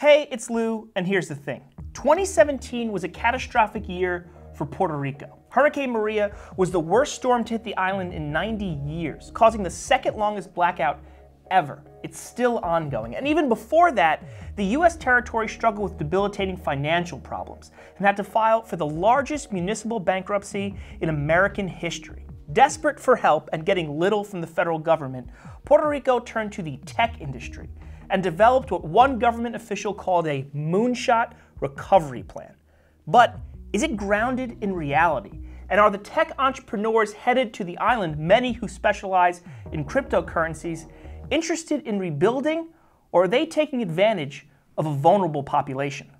Hey, it's Lou, and here's the thing. 2017 was a catastrophic year for Puerto Rico. Hurricane Maria was the worst storm to hit the island in 90 years, causing the second longest blackout ever. It's still ongoing. And even before that, the U.S. territory struggled with debilitating financial problems and had to file for the largest municipal bankruptcy in American history. Desperate for help and getting little from the federal government, Puerto Rico turned to the tech industry and developed what one government official called a moonshot recovery plan. But is it grounded in reality? And are the tech entrepreneurs headed to the island, many who specialize in cryptocurrencies, interested in rebuilding, or are they taking advantage of a vulnerable population?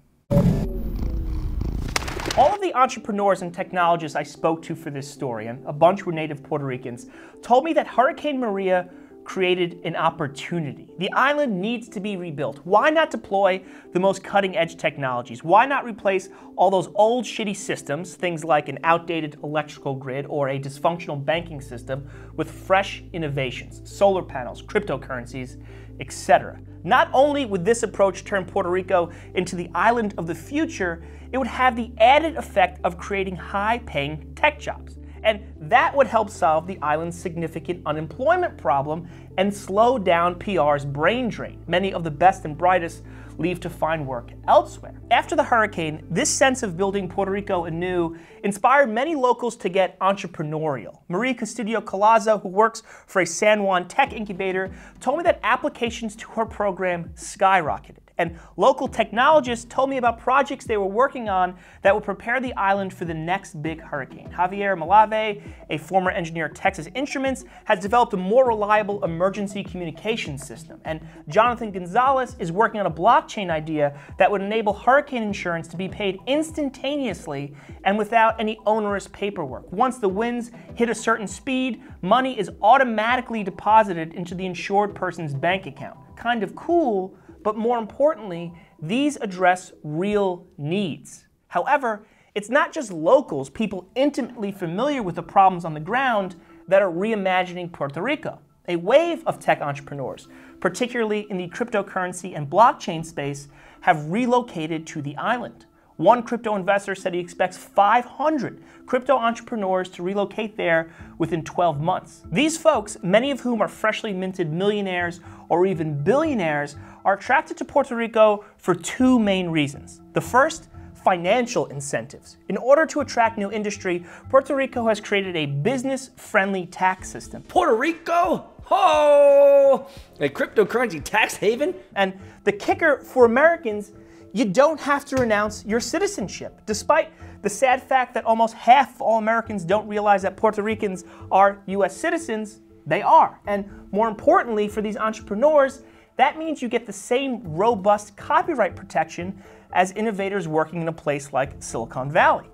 All of the entrepreneurs and technologists I spoke to for this story, and a bunch were native Puerto Ricans, told me that Hurricane Maria created an opportunity. The island needs to be rebuilt. Why not deploy the most cutting-edge technologies? Why not replace all those old shitty systems, things like an outdated electrical grid or a dysfunctional banking system, with fresh innovations, solar panels, cryptocurrencies, etc. Not only would this approach turn Puerto Rico into the island of the future, it would have the added effect of creating high-paying tech jobs. And that would help solve the island's significant unemployment problem and slow down PR's brain drain. Many of the best and brightest leave to find work elsewhere. After the hurricane, this sense of building Puerto Rico anew inspired many locals to get entrepreneurial. Marie Castillo-Collazo, who works for a San Juan tech incubator, told me that applications to her program skyrocketed. And local technologists told me about projects they were working on that would prepare the island for the next big hurricane. Javier Malave, a former engineer at Texas Instruments, has developed a more reliable emergency communication system. And Jonathan Gonzalez is working on a blockchain idea that would enable hurricane insurance to be paid instantaneously and without any onerous paperwork. Once the winds hit a certain speed, money is automatically deposited into the insured person's bank account. Kind of cool, but more importantly, these address real needs. However, it's not just locals, people intimately familiar with the problems on the ground, that are reimagining Puerto Rico. A wave of tech entrepreneurs, particularly in the cryptocurrency and blockchain space, have relocated to the island. One crypto investor said he expects 500 crypto entrepreneurs to relocate there within 12 months. These folks, many of whom are freshly minted millionaires or even billionaires, are attracted to Puerto Rico for two main reasons. The first, financial incentives. In order to attract new industry, Puerto Rico has created a business-friendly tax system. Puerto Rico? Oh! A cryptocurrency tax haven? And the kicker for Americans, you don't have to renounce your citizenship. Despite the sad fact that almost half of all Americans don't realize that Puerto Ricans are US citizens, they are. And more importantly, for these entrepreneurs, that means you get the same robust copyright protection as innovators working in a place like Silicon Valley.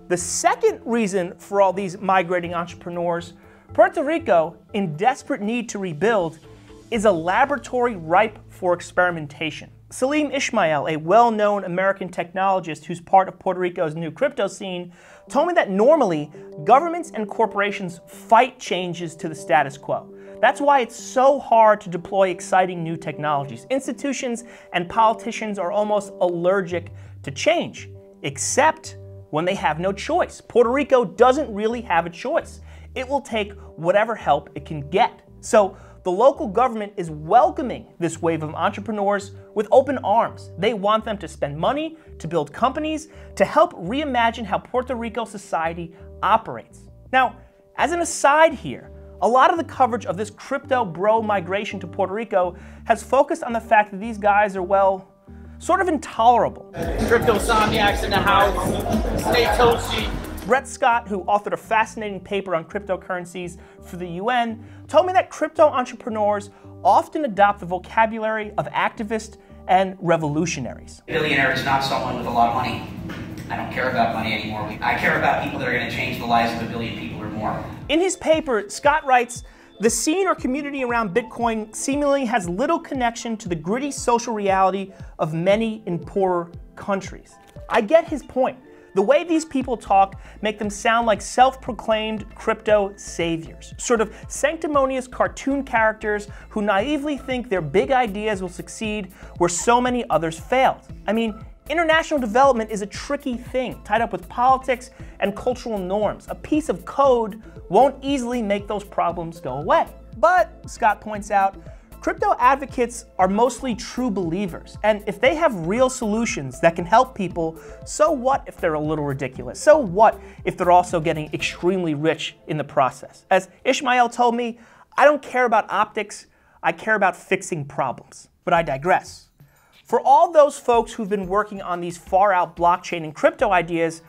The second reason for all these migrating entrepreneurs, Puerto Rico, in desperate need to rebuild, is a laboratory ripe for experimentation. Salim Ismail, a well-known American technologist who's part of Puerto Rico's new crypto scene, told me that normally governments and corporations fight changes to the status quo. That's why it's so hard to deploy exciting new technologies. Institutions and politicians are almost allergic to change, except when they have no choice. Puerto Rico doesn't really have a choice. It will take whatever help it can get. So the local government is welcoming this wave of entrepreneurs with open arms. They want them to spend money, to build companies, to help reimagine how Puerto Rico society operates. Now, as an aside here, a lot of the coverage of this crypto bro migration to Puerto Rico has focused on the fact that these guys are, well, sort of intolerable. Crypto-somniacs in the house, stay toasty. Brett Scott, who authored a fascinating paper on cryptocurrencies for the UN, told me that crypto entrepreneurs often adopt the vocabulary of activists and revolutionaries. A billionaire is not someone with a lot of money. I don't care about money anymore. I care about people that are going to change the lives of a billion people or more. In his paper, Scott writes, the scene or community around Bitcoin seemingly has little connection to the gritty social reality of many in poorer countries. I get his point. The way these people talk make them sound like self-proclaimed crypto saviors, sort of sanctimonious cartoon characters who naively think their big ideas will succeed where so many others failed. I mean, international development is a tricky thing, tied up with politics and cultural norms. A piece of code won't easily make those problems go away. But, Scott points out, crypto advocates are mostly true believers, and if they have real solutions that can help people, so what if they're a little ridiculous? So what if they're also getting extremely rich in the process? As Ishmael told me, I don't care about optics, I care about fixing problems. But I digress. For all those folks who've been working on these far-out blockchain and crypto ideas,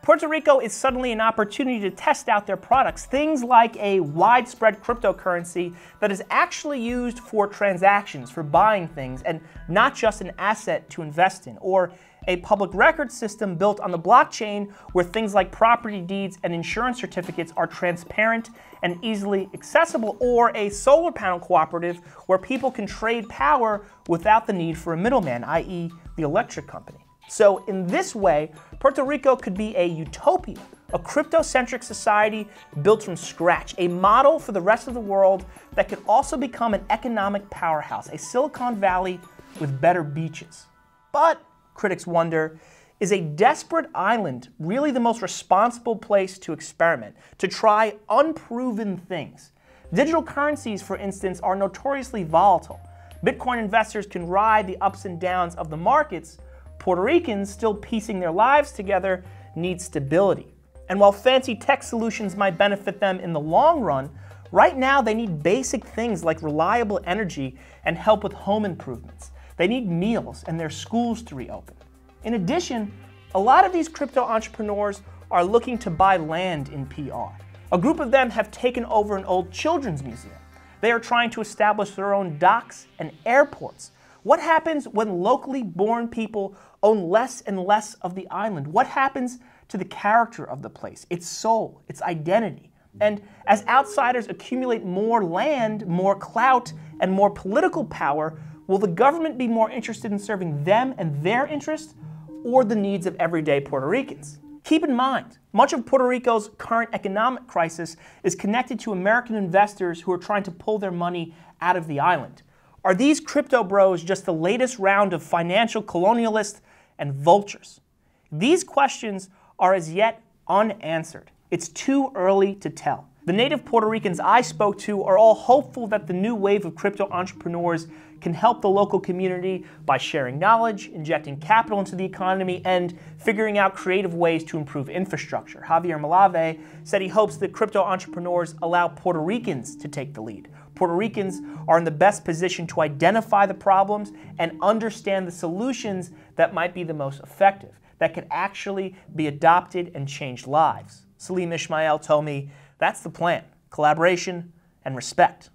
Puerto Rico is suddenly an opportunity to test out their products. Things like a widespread cryptocurrency that is actually used for transactions, for buying things, and not just an asset to invest in. Or a public record system built on the blockchain where things like property deeds and insurance certificates are transparent and easily accessible. Or a solar panel cooperative where people can trade power without the need for a middleman, i.e. the electric company. So in this way, Puerto Rico could be a utopia, a crypto-centric society built from scratch, a model for the rest of the world that could also become an economic powerhouse, a Silicon Valley with better beaches. But, critics wonder, is a desperate island really the most responsible place to experiment, to try unproven things? Digital currencies, for instance, are notoriously volatile. Bitcoin investors can ride the ups and downs of the markets. Puerto Ricans, still piecing their lives together, need stability. And while fancy tech solutions might benefit them in the long run, right now they need basic things like reliable energy and help with home improvements. They need meals and their schools to reopen. In addition, a lot of these crypto entrepreneurs are looking to buy land in PR. A group of them have taken over an old children's museum. They are trying to establish their own docks and airports. What happens when locally born people own less and less of the island? What happens to the character of the place, its soul, its identity? And as outsiders accumulate more land, more clout, and more political power, will the government be more interested in serving them and their interests, or the needs of everyday Puerto Ricans? Keep in mind, much of Puerto Rico's current economic crisis is connected to American investors who are trying to pull their money out of the island. Are these crypto bros just the latest round of financial colonialists and vultures? These questions are as yet unanswered. It's too early to tell. The native Puerto Ricans I spoke to are all hopeful that the new wave of crypto entrepreneurs can help the local community by sharing knowledge, injecting capital into the economy, and figuring out creative ways to improve infrastructure. Javier Malave said he hopes that crypto entrepreneurs allow Puerto Ricans to take the lead. Puerto Ricans are in the best position to identify the problems and understand the solutions that might be the most effective, that could actually be adopted and change lives. Salim Ishmael told me, that's the plan, collaboration and respect.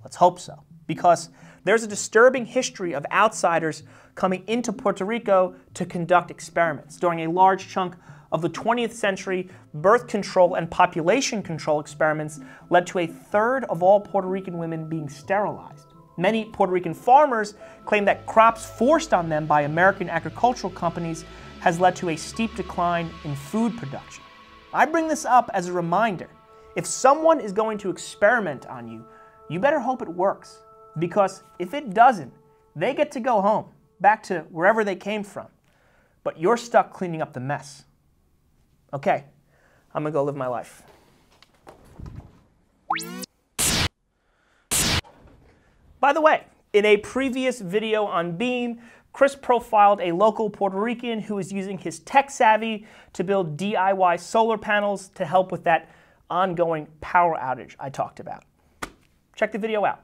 Let's hope so. Because there's a disturbing history of outsiders coming into Puerto Rico to conduct experiments. During a large chunk of the 20th century, birth control and population control experiments led to a third of all Puerto Rican women being sterilized. Many Puerto Rican farmers claim that crops forced on them by American agricultural companies has led to a steep decline in food production. I bring this up as a reminder. If someone is going to experiment on you, you better hope it works. Because if it doesn't, they get to go home, back to wherever they came from. But you're stuck cleaning up the mess. Okay, I'm gonna go live my life. By the way, in a previous video on Beme, Chris profiled a local Puerto Rican who is using his tech savvy to build DIY solar panels to help with that ongoing power outage I talked about. Check the video out.